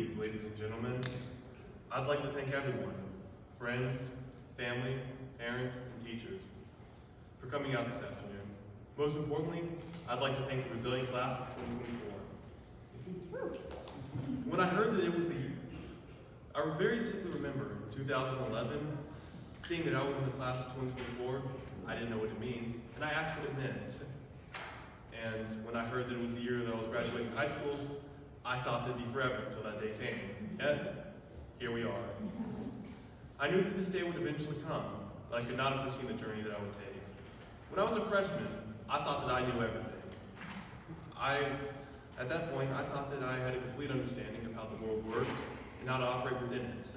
greetings, ladies and gentlemen. I'd like to thank everyone, friends, family, parents, and teachers, for coming out this afternoon. Most importantly, I'd like to thank the resilient class of 2024. When I heard that it was the year, I very simply remember in 2011, seeing that I was in the class of 2024, I didn't know what it means, and I asked what it meant. And when I heard that it was the year that I was graduating high school, I thought that'd be forever until that day came. And here we are. I knew that this day would eventually come, but I could not have foreseen the journey that I would take. When I was a freshman, I thought that I knew everything. At that point, I thought that I had a complete understanding of how the world works and how to operate within it.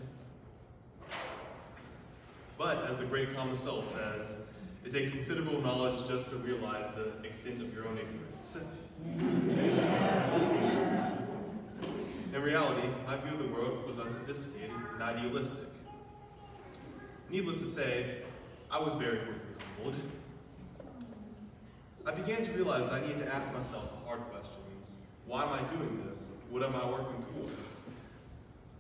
But, as the great Thomas Sowell says, it takes considerable knowledge just to realize the extent of your own ignorance. In reality, my view of the world was unsophisticated and idealistic. Needless to say, I was very quickly humbled. I began to realize that I needed to ask myself the hard questions. Why am I doing this? What am I working towards?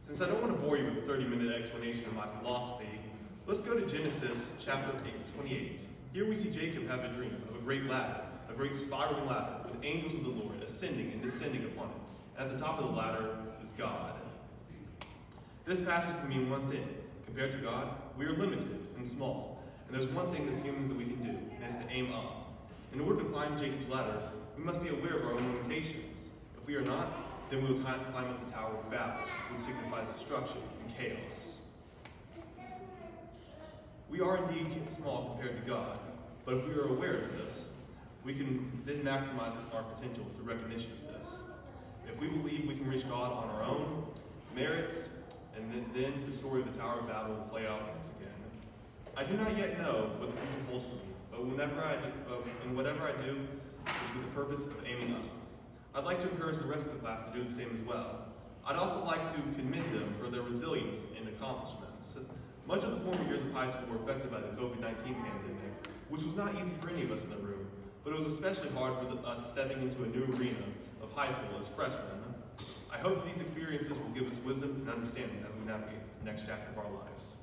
Since I don't want to bore you with a 30-minute explanation of my philosophy, let's go to Genesis chapter 28. Here we see Jacob have a dream of a great ladder, a great spiraling ladder, with angels of the Lord ascending and descending upon it. And at the top of the ladder is God. This passage can mean one thing. Compared to God, we are limited and small. And there's one thing as humans that we can do, and it's to aim up. In order to climb Jacob's ladder, we must be aware of our own limitations. If we are not, then we will climb up the Tower of Babel, which signifies destruction and chaos. We are indeed small compared to God, but if we are aware of this, we can then maximize our potential through recognition of this. If we believe we can reach God on our own merits, and then the story of the Tower of Babel will play out once again. I do not yet know what the future holds for me, but whatever I do is with the purpose of aiming up. I'd like to encourage the rest of the class to do the same as well. I'd also like to commend them for their resilience and accomplishments. Much of the former years of high school were affected by the COVID-19 pandemic, which was not easy for any of us in the room, but it was especially hard for us stepping into a new arena of high school as freshmen. I hope these experiences will give us wisdom and understanding as we navigate the next chapter of our lives.